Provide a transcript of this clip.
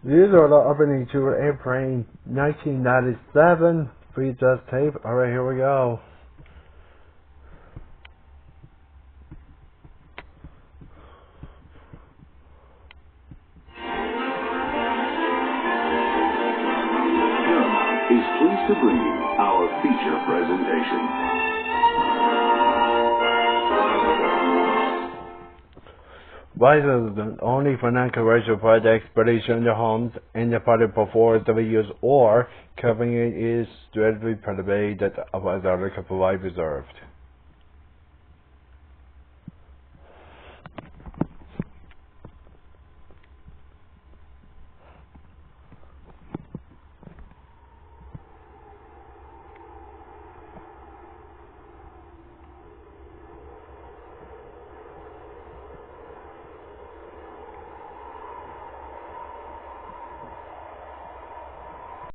These are the opening to April 1997 VHS tape. Alright, here we go. Is pleased to bring you our feature presentation. Vice is the only non-commercial project produced in the homes and the product before the videos or covering it is strategically provided that of other copyright reserved.